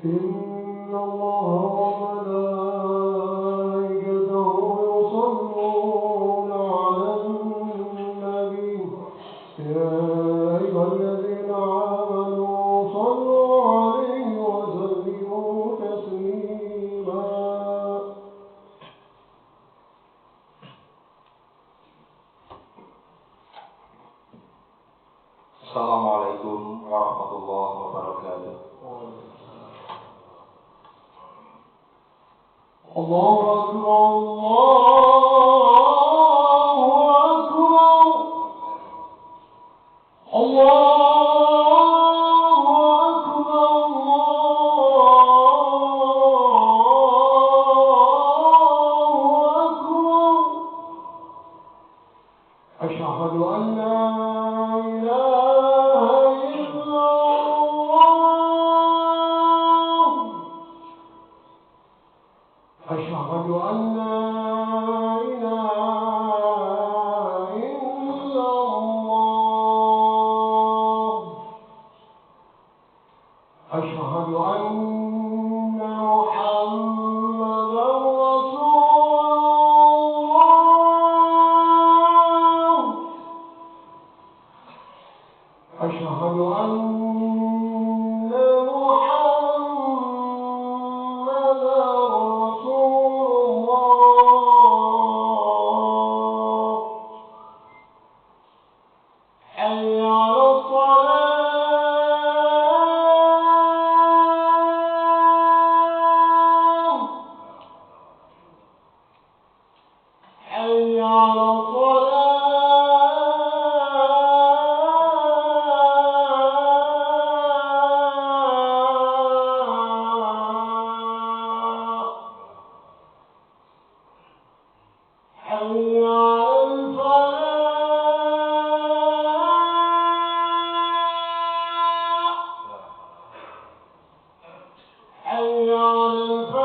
إن الله وملائكته يصلون على النبي يا أيها الذين آمنوا صلوا عليه وسلموا تسليما. Assalamualaikum warahmatullahi wabarakatuh. الله أكبر الله أكبر الله أكبر الله أكبر أشهد أن لا إله إلا الله أشهد أن لا إله إلا الله أشهد أن محمدا رسول الله أشهد أن محمدا رسول الله حي على الصلاة حي على الصلاة حي على الفلاح حي على الفلاح.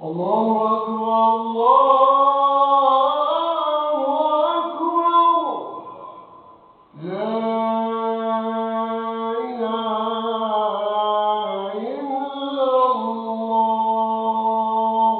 الله أكبر الله أكبر لا إله إلا الله.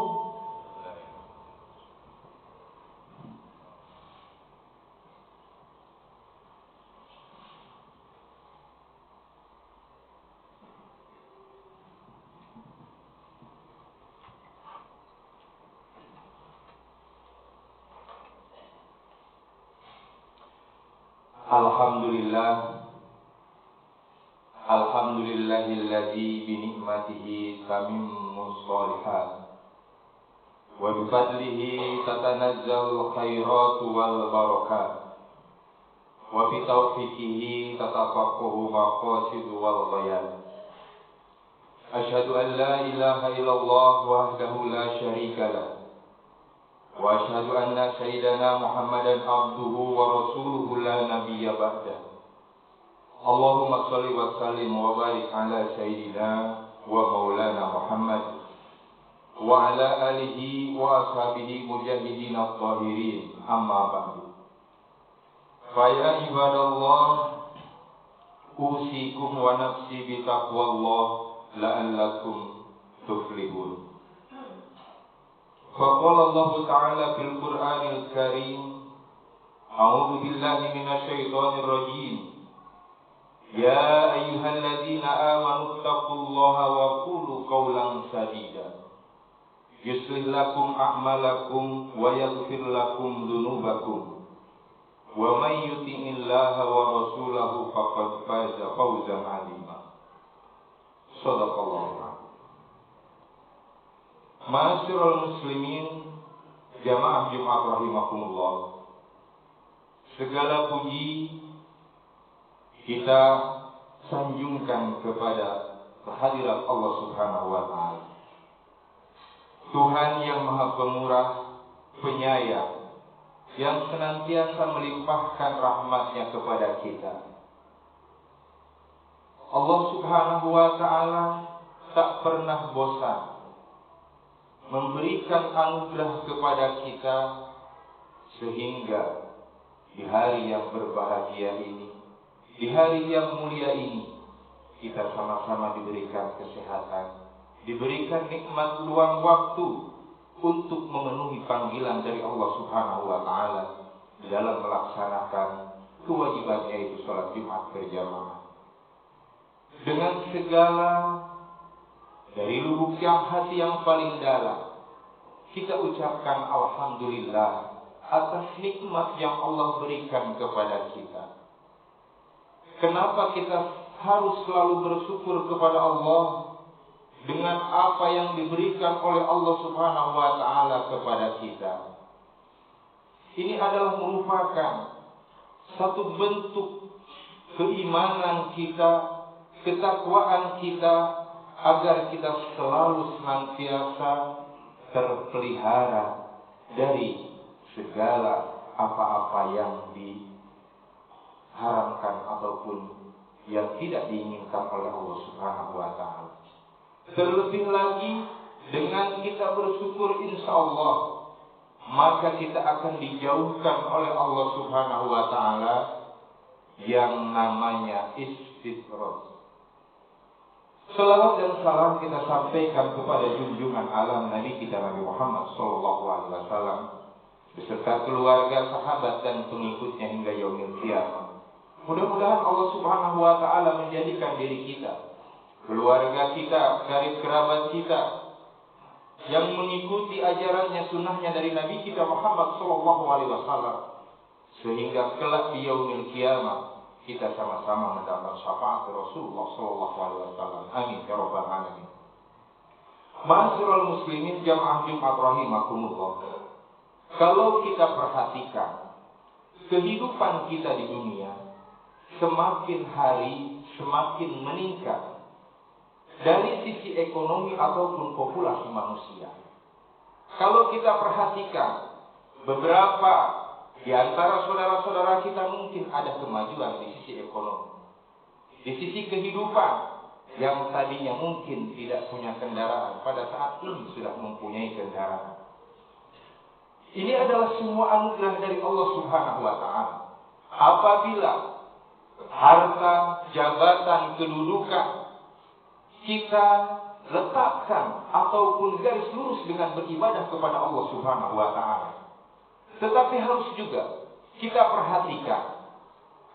Alhamdulillahilladzi binikmatihi tatimmus shalihat wa bifadlihi tatanazzalul khairatu wal barakat wa bi taufiqihi tatafaqqahu maqasid wal bayan. Asyhadu an la ilaha illallah wahdahu la syarika lah wa asyhadu anna sayyidana Muhammadan abduhu wa rasuluhu la nabiyya ba'dah. Allahumma shalli wa sallim wa barik ala sayyidina wa maulana Muhammad wa ala alihi wa ashabihi mujahidin at-tahirin, amma ba'du. Fa ya ibadallah, usikum wa nafsi bi taqwallah la'allakum tuflihun. Faqala Allah Ta'ala fil Qur'anil Karim, a'udzu billahi minasy syaithanir rajim. Ya ayyuhalladzina amanu taqullaha wa qulu qawlan sadida yuslih lakum a'malakum wa yaghfir lakum dzunubakum wa may yuti'illaha wa rasulahu faqad faza fawzan 'azima. Shadaqallahu. Ma'asyiral muslimin, jamaah Jumat rahimakumullah. Segala puji kita sanjungkan kepada kehadirat Allah Subhanahu wa taala. Tuhan yang Maha Pemurah, Penyayang, yang senantiasa melimpahkan rahmat-Nya kepada kita. Allah Subhanahu wa taala tak pernah bosan memberikan anugerah kepada kita sehingga di hari yang berbahagia ini, di hari yang mulia ini, kita sama-sama diberikan kesehatan, diberikan nikmat luang waktu untuk memenuhi panggilan dari Allah Subhanahu wa Ta'ala di dalam melaksanakan kewajiban, yaitu sholat Jumat berjamaah. Dengan segala dari lubuk hati yang paling dalam, kita ucapkan alhamdulillah atas nikmat yang Allah berikan kepada kita. Kenapa kita harus selalu bersyukur kepada Allah dengan apa yang diberikan oleh Allah Subhanahu wa Ta'ala kepada kita? Ini adalah merupakan satu bentuk keimanan kita, ketakwaan kita, agar kita selalu senantiasa terpelihara dari segala apa-apa yang diharamkan ataupun yang tidak diinginkan oleh Allah Subhanahu wa Ta'ala. Terlebih lagi, dengan kita bersyukur, insya Allah, maka kita akan dijauhkan oleh Allah Subhanahu wa Ta'ala yang namanya istidraj. Salawat dan salam kita sampaikan kepada junjungan alam Nabi kita Nabi Muhammad SAW beserta keluarga, sahabat dan pengikutnya hingga yaumil qiyamah. Mudah-mudahan Allah Subhanahu wa Ta'ala menjadikan diri kita, keluarga kita, karib kerabat kita yang mengikuti ajarannya, sunnahnya dari Nabi kita Muhammad SAW, sehingga kelak di yaumil qiyamah kita sama-sama mendapat syafaat Rasulullah SAW. Amin ya rabbal alamin. Ma'asyiral muslimin jamaah Jumat rahimakumullah. Kalau kita perhatikan kehidupan kita di dunia, semakin hari semakin meningkat dari sisi ekonomi ataupun populasi manusia. Kalau kita perhatikan beberapa di antara saudara-saudara kita mungkin ada kemajuan di sisi ekonomi, di sisi kehidupan, yang tadinya mungkin tidak punya kendaraan, pada saat ini sudah mempunyai kendaraan. Ini adalah semua anugerah dari Allah Subhanahu wa Ta'ala. Apabila harta, jabatan, kedudukan kita letakkan ataupun garis lurus dengan beribadah kepada Allah Subhanahu wa Ta'ala. Tetapi harus juga kita perhatikan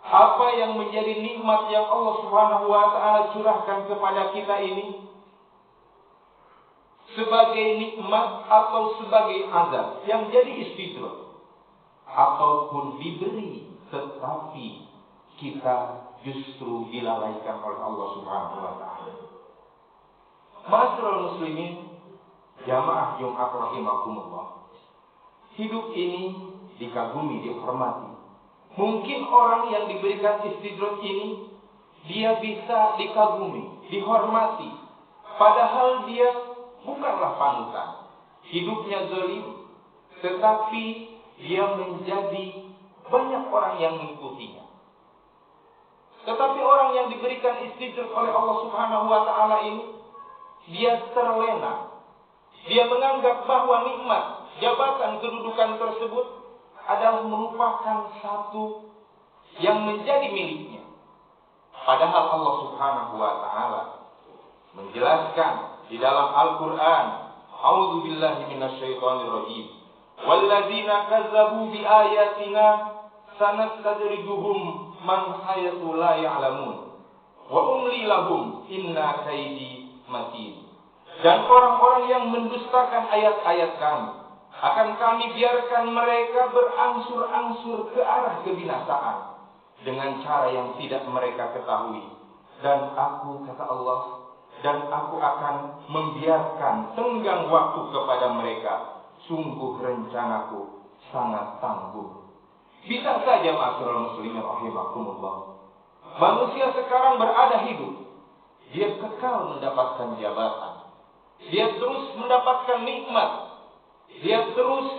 apa yang menjadi nikmat yang Allah Subhanahu wa Ta'ala curahkan kepada kita ini sebagai nikmat atau sebagai azab yang jadi istidraj, ataupun diberi tetapi kita justru dilalaikan oleh Allah Subhanahu wa Ta'ala. Ma'asyiral muslimin jamaah Jumat rahimakumullah, hidup ini dikagumi, dihormati. Mungkin orang yang diberikan istidraj ini dia bisa dikagumi, dihormati, padahal dia bukanlah panutan, hidupnya zalim, tetapi dia menjadi banyak orang yang mengikutinya. Tetapi orang yang diberikan istidraj oleh Allah Subhanahu wa Ta'ala ini, dia terlena. Dia menganggap bahwa nikmat jabatan kedudukan tersebut adalah merupakan satu yang menjadi miliknya. Padahal Allah Subhanahu wa Ta'ala menjelaskan di dalam Al-Quran, A'udzu billahi minasyaitonir rajim. Walladzina kazzabu biayatina sanastadrijuhum man haytsu la ya'lamun wa umli lahum inna kaidi matin. Dan orang-orang yang mendustakan ayat-ayat kami, akan kami biarkan mereka berangsur-angsur ke arah kebinasaan dengan cara yang tidak mereka ketahui. Dan aku, kata Allah, dan aku akan membiarkan tenggang waktu kepada mereka. Sungguh rencanaku sangat tangguh. Bisa saja ma'asyiral muslimin rahimakumullah, manusia sekarang berada hidup, dia kekal mendapatkan jabatan, dia terus mendapatkan nikmat, dia terus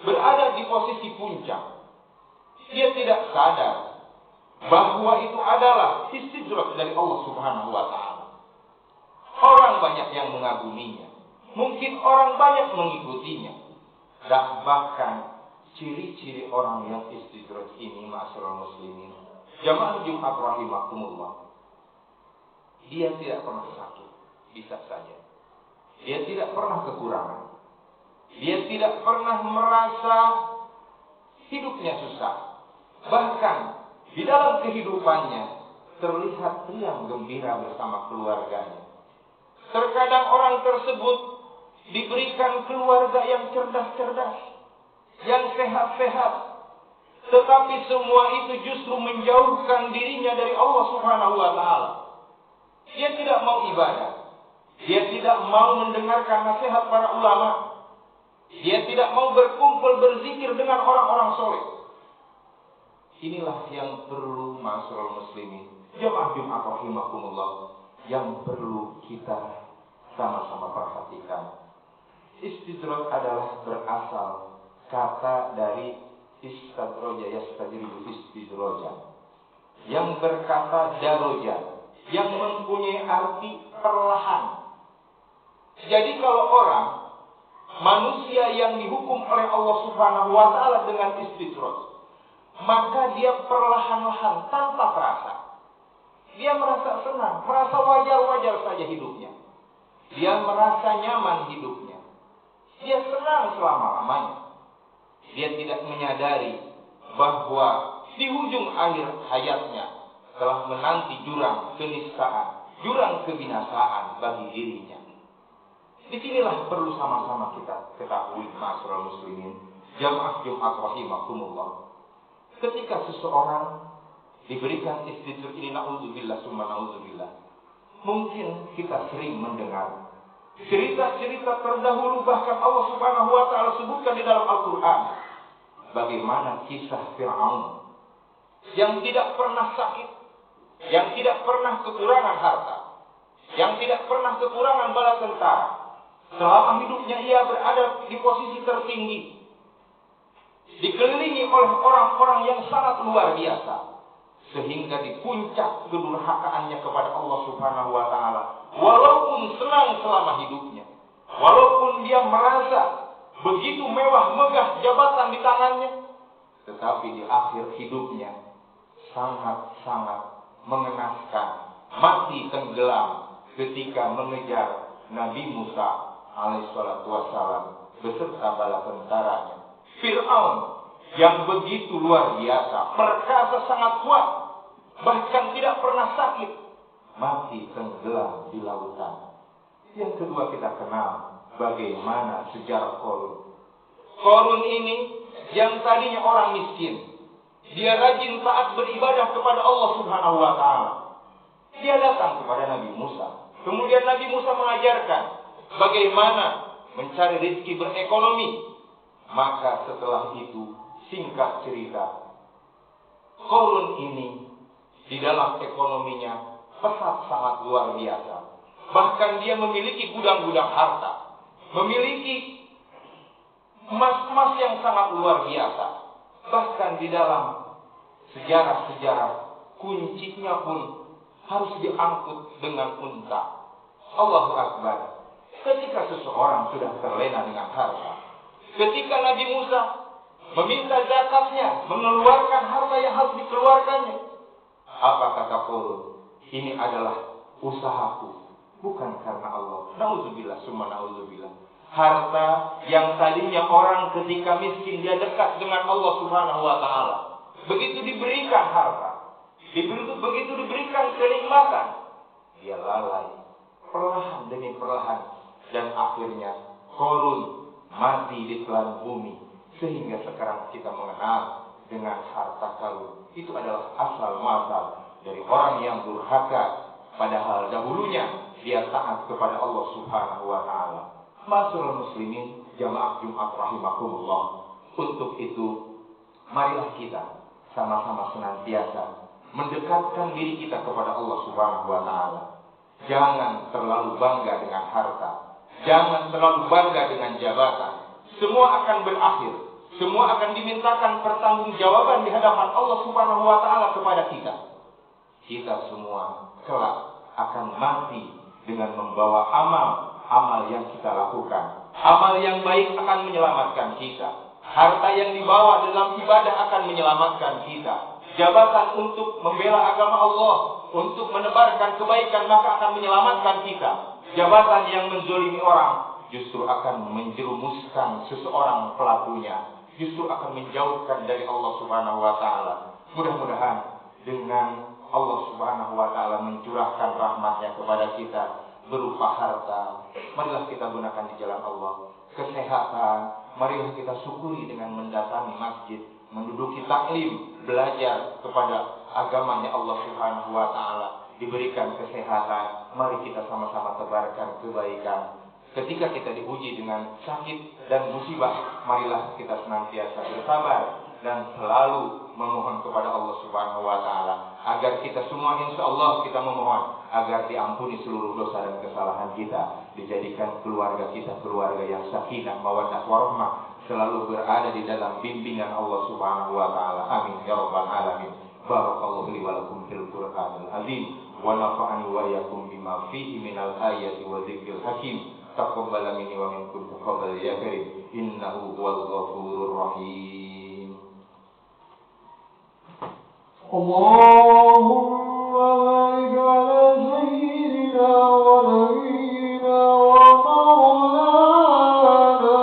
berada di posisi puncak. Dia tidak sadar bahwa itu adalah istidraj dari Allah Subhanahu wa Ta'ala. Orang banyak yang mengaguminya, Mungkin orang banyak mengikutinya. Dan bahkan ciri-ciri orang yang istidraj ini, ma'asyiral muslimin, jamaah Jumat rahimakumullah, dia tidak pernah sakit, bisa saja. Dia tidak pernah kekurangan. Dia tidak pernah merasa hidupnya susah. Bahkan di dalam kehidupannya terlihat riang gembira bersama keluarganya. Terkadang orang tersebut diberikan keluarga yang cerdas-cerdas, yang sehat-sehat, tetapi semua itu justru menjauhkan dirinya dari Allah Subhanahu wa taala. Dia tidak mau ibadah. Dia tidak mau mendengarkan nasihat para ulama. Dia tidak mau berkumpul berzikir dengan orang-orang soleh. Inilah yang perlu, ma'asyiral muslimin, jamaah Jumat rahimakumullah, yang perlu kita sama-sama perhatikan. Istidraj adalah berasal kata dari istadroja yastadridu istidraja, yang berkata daroja, yang mempunyai arti perlahan. Jadi kalau orang, manusia yang dihukum oleh Allah Subhanahu wa taala dengan istidraj, maka dia perlahan-lahan tanpa terasa. Dia merasa senang, merasa wajar-wajar saja hidupnya. Dia merasa nyaman hidupnya. Dia senang selama-lamanya. Dia tidak menyadari bahwa di ujung akhir hayatnya telah menanti jurang keniscayaan, jurang kebinasaan bagi dirinya. Disinilah perlu sama-sama kita ketahui, ma'asyiral muslimin, jamaah Jumat rahimakumullah. Ketika seseorang diberikan istidraj ini, na'udzubillah summa na'udzubillah, mungkin kita sering mendengar cerita-cerita terdahulu, bahkan Allah Subhanahu wa taala sebutkan di dalam Al-Qur'an bagaimana kisah Fir'aun yang tidak pernah sakit, yang tidak pernah kekurangan harta, yang tidak pernah kekurangan bala tentara. Selama hidupnya ia berada di posisi tertinggi, dikelilingi oleh orang-orang yang sangat luar biasa, sehingga di puncak kedurhakaannya kepada Allah Subhanahu wa taala, walaupun senang selama hidupnya, walaupun dia merasa begitu mewah megah jabatan di tangannya, tetapi di akhir hidupnya sangat-sangat mengenaskan, mati tenggelam ketika mengejar Nabi Musa alaihissalatu wassalam beserta bala tentaranya. Fir'aun yang begitu luar biasa, perkasa, sangat kuat, bahkan tidak pernah sakit, mati tenggelam di lautan. Yang kedua, kita kenal bagaimana sejarah Qarun. Qarun ini yang tadinya orang miskin, dia rajin taat beribadah kepada Allah Subhanahu wa taala. Dia datang kepada Nabi Musa. Kemudian Nabi Musa mengajarkan bagaimana mencari rezeki berekonomi. Maka setelah itu, singkat cerita, Qarun ini di dalam ekonominya pesat, sangat luar biasa. Bahkan dia memiliki gudang-gudang harta, memiliki emas-emas yang sangat luar biasa. Bahkan di dalam sejarah-sejarah, kuncinya pun harus diangkut dengan unta. Allahu Akbar. Ketika seseorang sudah terlena dengan harta, ketika Nabi Musa meminta zakatnya, mengeluarkan harta yang harus dikeluarkannya, apa kata Qarun? Ini adalah usahaku, bukan karena Allah. Na'udzubillah summa na'udzubillah. Harta yang tadinya orang ketika miskin dia dekat dengan Allah Subhanahu wa taala, begitu diberikan harta, begitu diberikan kenikmatan, dia lalai perlahan demi perlahan, dan akhirnya Qarun mati di telan bumi, sehingga sekarang kita mengenal dengan harta karun. Itu adalah asal muasal dari orang yang durhaka, padahal dahulunya dia taat kepada Allah Subhanahu wa taala. Ma'asyiral muslimin, jamaah Jumat rahimakumullah. Untuk itu, marilah kita sama-sama senantiasa mendekatkan diri kita kepada Allah Subhanahu wa taala. Jangan terlalu bangga dengan harta, jangan terlalu bangga dengan jabatan. Semua akan berakhir. Semua akan dimintakan pertanggungjawaban di hadapan Allah Subhanahu wa taala kepada kita. Kita semua kelak akan mati dengan membawa amal yang kita lakukan. Amal yang baik akan menyelamatkan kita. Harta yang dibawa dalam ibadah akan menyelamatkan kita. Jabatan untuk membela agama Allah, untuk menebarkan kebaikan, maka akan menyelamatkan kita. Jabatan yang menzolimi orang justru akan menjerumuskan seseorang pelakunya, justru akan menjauhkan dari Allah Subhanahu wa taala. Mudah-mudahan dengan Allah Subhanahu wa taala mencurahkan rahmatnya kepada kita berupa harta, marilah kita gunakan di jalan Allah. Kesehatan, marilah kita syukuri dengan mendatangi masjid, menduduki taklim, belajar kepada agamanya Allah Subhanahu wa taala. Diberikan kesehatan, mari kita sama-sama tebarkan kebaikan. Ketika kita diuji dengan sakit dan musibah, marilah kita senantiasa bersabar dan selalu memohon kepada Allah Subhanahu wa taala agar kita semua, insyaallah kita memohon agar diampuni seluruh dosa dan kesalahan kita, dijadikan keluarga kita keluarga yang sakinah, mawaddah warahmah, selalu berada di dalam bimbingan Allah Subhanahu wa taala. Amin ya rabbal alamin. Barakallahu li wa lakum fil Qur'anil azim wa nafa'ani wa iyyakum bima fihi minal ayati wa dzikril hakim. Taqabbal minni wa minkum taqabbal ya karim, innahu huwal ghafurur rahim. Allahumma barik ala sayyidina wa nabiyyina wa maulana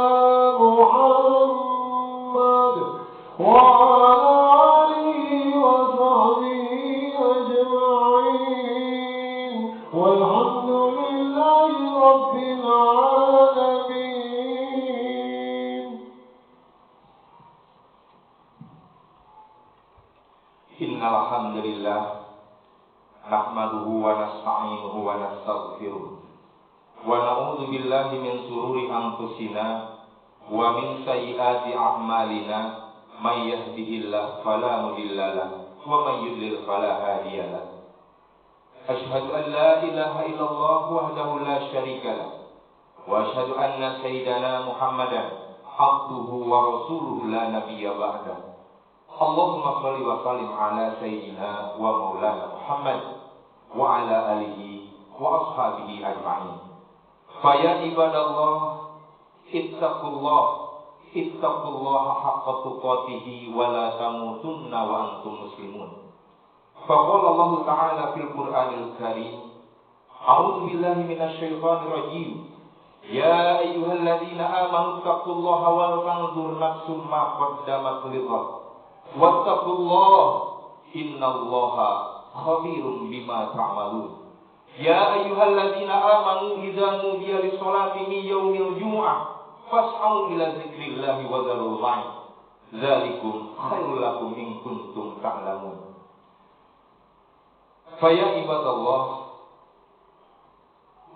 Muhammad wa ala alihi wa sahbihi ajma'in walhamdulillahi rabbil alamin. Innal hamdalillah nahmaduhu wa nasta'inuhu wa nastaghfiruh wa na'udzu billahi min shururi anfusina wa min sayyiati a'malina. May yahdihillahu fala mudilla lahu wa may yudlil fala hadiya lahu. Asyhadu an la ilaha illallah wahdahu la syarika lahu wa asyhadu anna sayyidana Muhammadan abduhu wa rasuluhu la nabiyya ba'dahu. Allahumma shalli wa sallim ala sayyidina wa maulana Muhammad wa ala alihi wa ashabihi ajma'in. Fa ya ibadallah ittaqullaha haqqa tuqatih wa la tamutunna wa antum muslimun. Fa qala Allah ta'ala fil Qur'anil Karim, a'udzu billahi minasy syaithanir rajim. Ya ayyuhalladzina amanu taqullaha wal tanzur nafsum ma qaddamat lighad. Wattaqullah innallaha khabirum bima ta'malun. Ya ayyuhalladzina amanu idza nudiya lis-salati min yaumil jumu'ah fas'au ila dzikrillahi wa dzarul bai'a. Dzalikum khairul lakum in kuntum ta'lamun. Fa ya ibadallah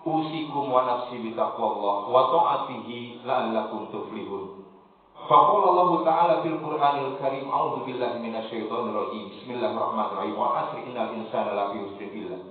usikum wa nafsi bi taqwallah wa ta'atihi la'allakum tuflihun. Faqala Allah Ta'ala fil Qur'anil Karim, a'udzu billahi minasy syaithanir rajim. Bismillahirrahmanirrahim. Wa 'asri innal insana lafi khusrin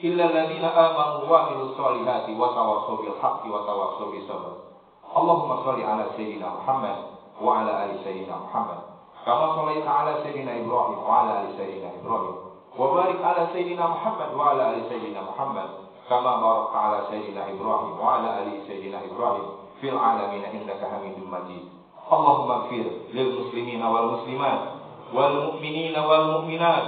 illa alladziina aamanu wa 'amilus solihati wa tawassaw bil haqqi wa tawassaw bis sabr. Allahumma shalli 'ala sayyidina Muhammad wa 'ala ali sayyidina Muhammad kama shallaita 'ala sayyidina Ibrahim wa 'ala ali sayyidina Ibrahim wa barik 'ala sayyidina Muhammad wa 'ala ali sayyidina Muhammad kama barakta 'ala sayyidina Ibrahim wa 'ala ali sayyidina Ibrahim fil 'alamin innaka Hamidum Majid. Allahumma ighfir lil muslimina wal muslimat wal mu'minina wal mu'minat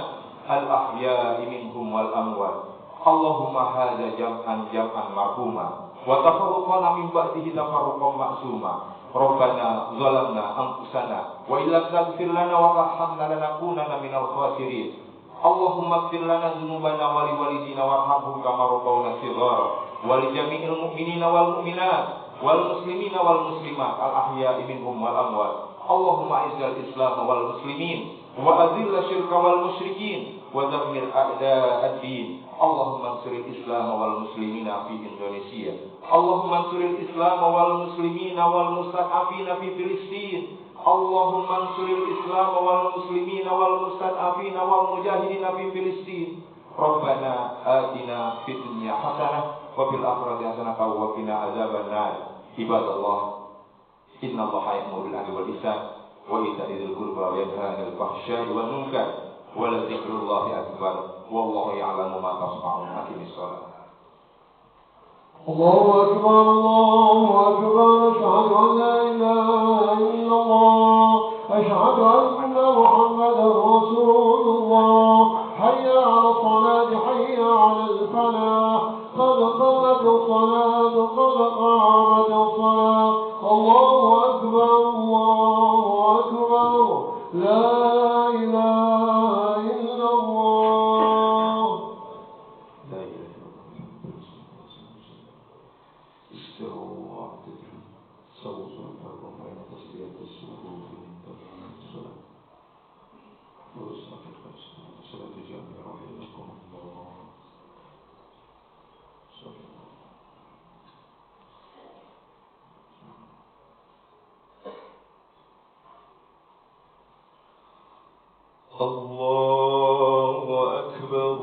al ahya'i minhum wal amwat. Allahumma hadza jam'an marhuma wa tafarruqana min ba'dihi tafarruqan ma'suma. Rabbana zalamna anfusana wa illam taghfir lana wa tarhamna lanakunanna minal khasirin. Allahumma ighfir lana dzunubana wa liwalidina warhamhum kama rabbawna shighara wa li jami'il mu'minina wal mu'minat wal muslimina wal muslimat al ahya'i minhum wal amwat. Allahumma izzil islam wal muslimin wa adhill syirka wal musyrikin wa dammir a'da'ad-din. Allahumma ansuril islam wal muslimina fi Indonesia. Allahumma ansuril islam wal muslimina wal mustad'afina fi Filistin. Allahumma ansuril islam wal muslimina wal mustad'afina wal mujahidina fi Filistin. Rabbana atina fid dunya hasanah wa fil akhirati hasanah wa qina adzabannar. Ibadallah, innallaha ya'muru bil 'adli wal ihsan wa ita'i dzil qurba wa yanha 'anil fahsya'i wal munkar wa la dzikrullahi akbar wallahu ya'lamu ma tasna'un. Aqimis shalah. الله أكبر الله أكبر أشهد أن لا إله إلا الله أشهد أن محمدا رسول الله حي على الصلاة حي على الفلاح قد قامت الصلاة قد قامت الصلاة الله أكبر لا إله إلا الله لا إله إلا الله استووا واعتدلوا سووا صلاتكم بين تسلية الصفوف من تمام الصلاة ورسمة الصلاة جامعة رحمكم الله الله أكبر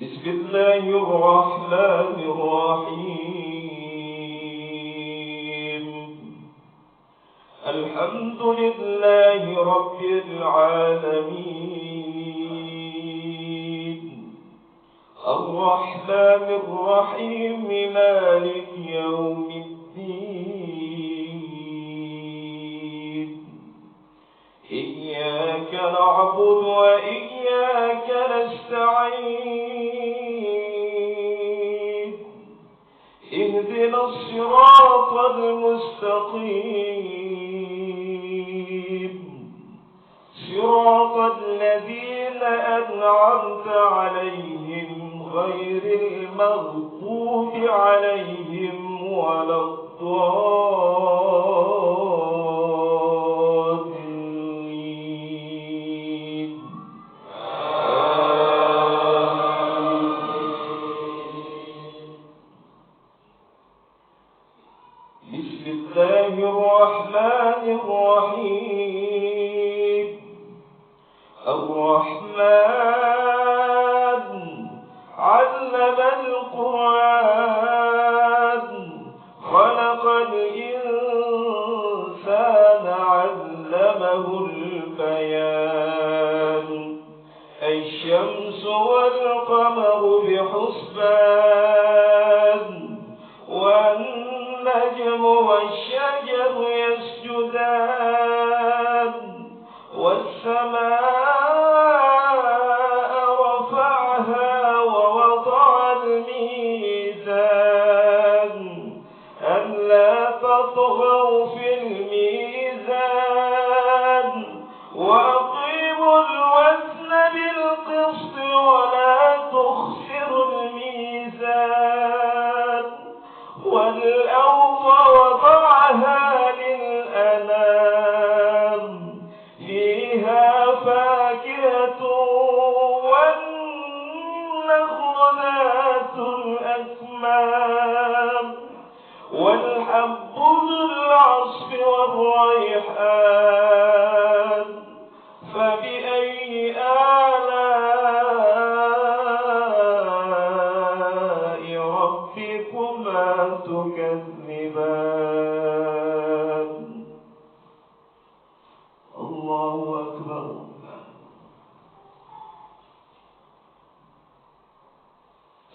بسم الله الرحمن الرحيم الحمد لله رب العالمين الرحمن الرحيم مالك يوم الدين إياك نعبد وإياك نستعين اهدنا الصراط المستقيم صراط الذين أنعمت عليهم غير المغضوب عليهم ولا الضالين بسم الله الرحمن الرحيم الرحمن علم القرآن خلق الإنسان علمه البيان الشمس والقمر بحسبان والنجم والشجر يسجدان والسماء رفعها ووضع الميزان ألا تطغوا في الميزان وأقيموا الوزن بالقسط ولا تخسروا الميزان والأرض وضعها للأنام فيها فاكهة والنخل ذات الأكمام والحب ذو العصف والريحان فبأي آلاء ربكما تكذبان الله أكبر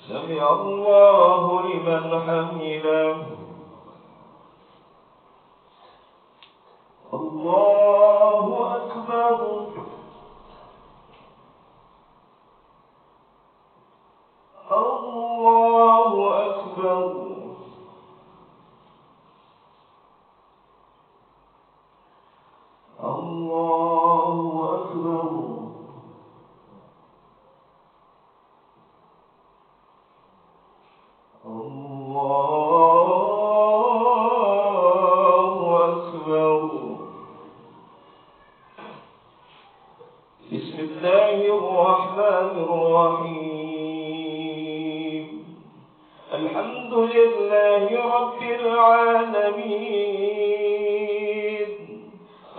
سمع الله لمن حمده الله أكبر الله أكبر الله أكبر الله أكبر بسم الله الرحمن الرحيم الحمد لله رب العالمين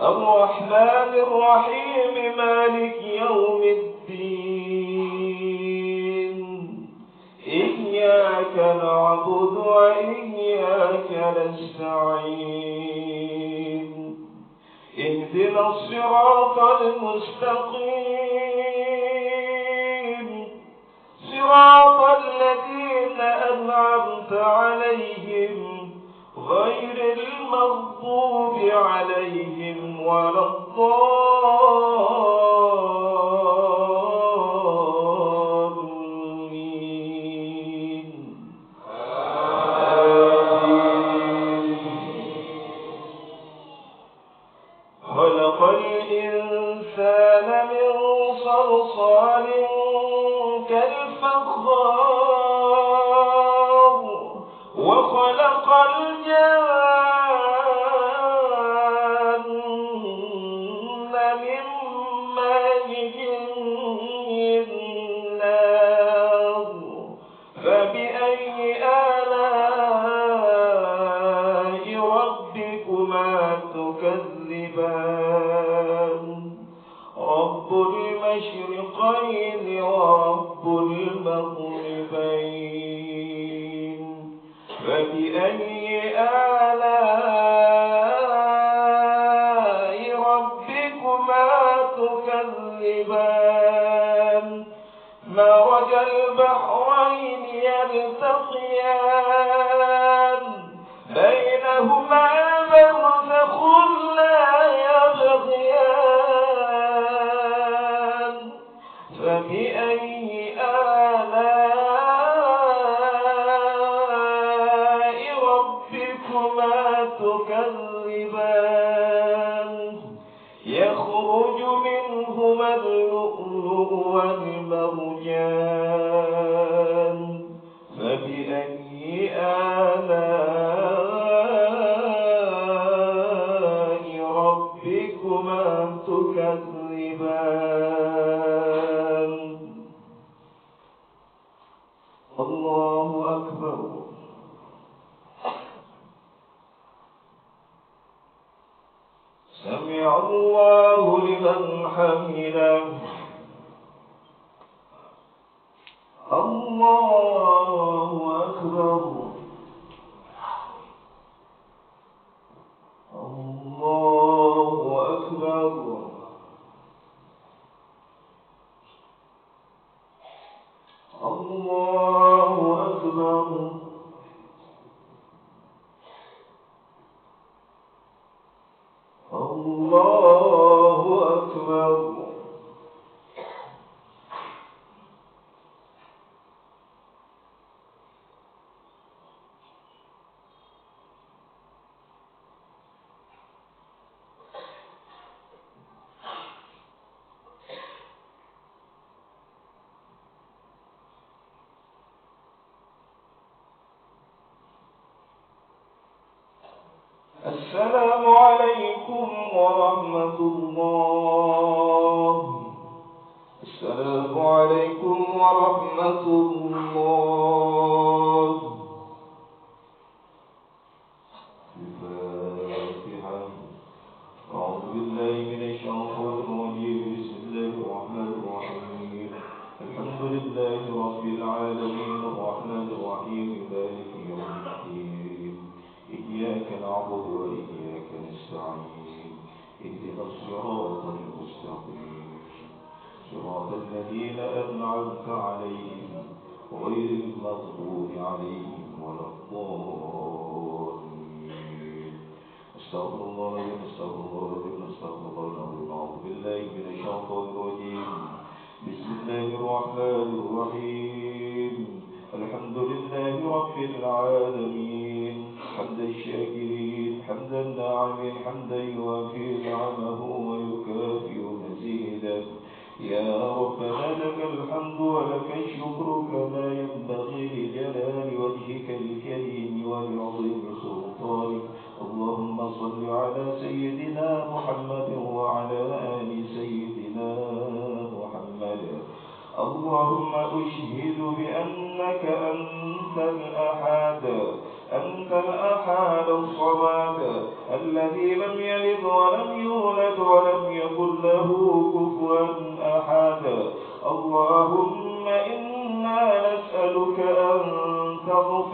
الرحمن الرحيم مالك يوم الدين إياك نعبد وإياك نستعين اهدنا الصراط المستقيم صراط الذين أنعمت عليهم غير المغضوب عليهم ولا الضالين خلق الإنسان من صلصال كالفخار وخلق الجان من مارج من نار فبأي آلاء ربكما تكذبان رب المشرقين ورب المغربين فبأي آلاء ربكما تكذبان مرج البحرين يلتقيان بينهما برزخ لا يبغيان فبأي آلاء ربكما تكذبان يخرج منهما اللؤلؤ والمرجان فبأي آلاء ربكما تكذبان الله أكبر سمع الله لمن حمده الله أكبر الله أكبر الله أكبر الله أكبر السلام عليكم ورحمة الله السلام عليكم ورحمة الله الفاتحة أعوذ بالله من الشيطان الرجيم بسم الله الرحمن الرحيم الحمد لله رب العالمين الرحمن الرحيم مالك يوم الدين إياك نعبد وإياك نستعين اهدنا الصراط المستقيم صراط الذين أنعمت عليهم غير المغضوب عليهم ولا الضالين استغفر الله العظيم استغفر الله العظيم استغفر الله العظيم أعوذ بالله من الشيطان الرجيم بسم الله الرحمن الرحيم الحمد لله رب العالمين حمد الشاكرين حمد الناعمين حمدا يوافي نعمه ويكافئ مزيدا يا ربنا لك الحمد ولك الشكر كما ينبغي لجلال وجهك الكريم ولعظيم سلطانك اللهم صل على سيدنا محمد وعلى آل سيدنا محمد اللهم أشهد بأنك أنت الأحد الصمد الذي لم يلد ولم يولد ولم يكن له كفوا أحد اللهم إنا نسألك أن تغفر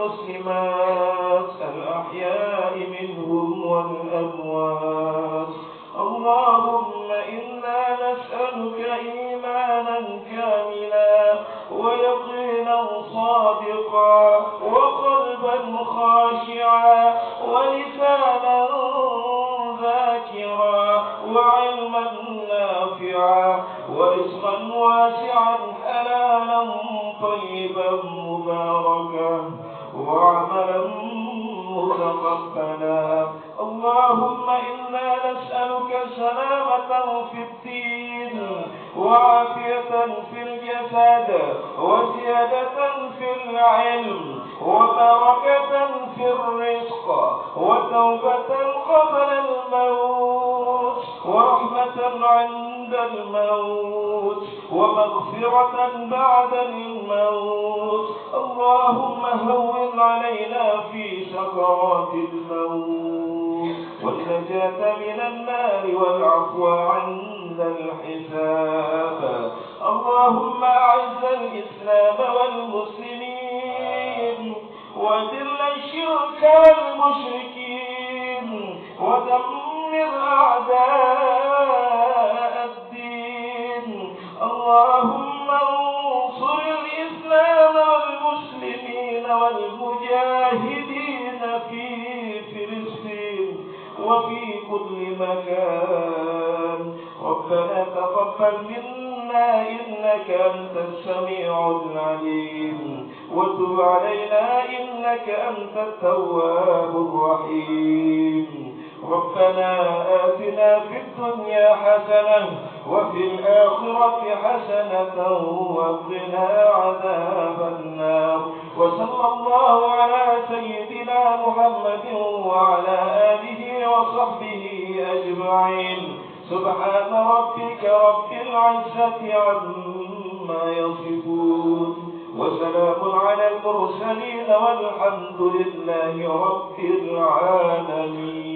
والمسلمات الأحياء منهم والأموات. اللهم إنا نسألك إيمانا كاملا ويقينا صادقا وقلبا خاشعا ولسانا ذاكرا وعلما نافعا ورزقا واسعا حلالا طيبا مباركا وعملا متقبلا. اللهم إنا نسألك سلامة في الدين وعافية في الجسد وزيادة في العلم وبركة في الرزق وتوبة قبل الموت ورحمة عند الموت ومغفرة بعد الموت. اللهم هون علينا في سكرات الموت والنجاة من النار والعفو عند الحساب. اللهم أعز الإسلام والمسلمين وذل الشرك والمشركين ودمر أعداء الدين. اللهم انصر الإسلام والمسلمين والمجاهدين في فلسطين وفي كل مكان. ربنا تقبل منا إنك أنت السميع العليم وتب علينا إنك أنت التواب الرحيم. ربنا آتنا في الدنيا حسنة وفي الآخرة حسنة وقنا عذاب النار. وصلى الله على سيدنا محمد وعلى آله وصحبه أجمعين. سبحان ربك رب العزة عما يصفون وسلام على المرسلين والحمد لله رب العالمين.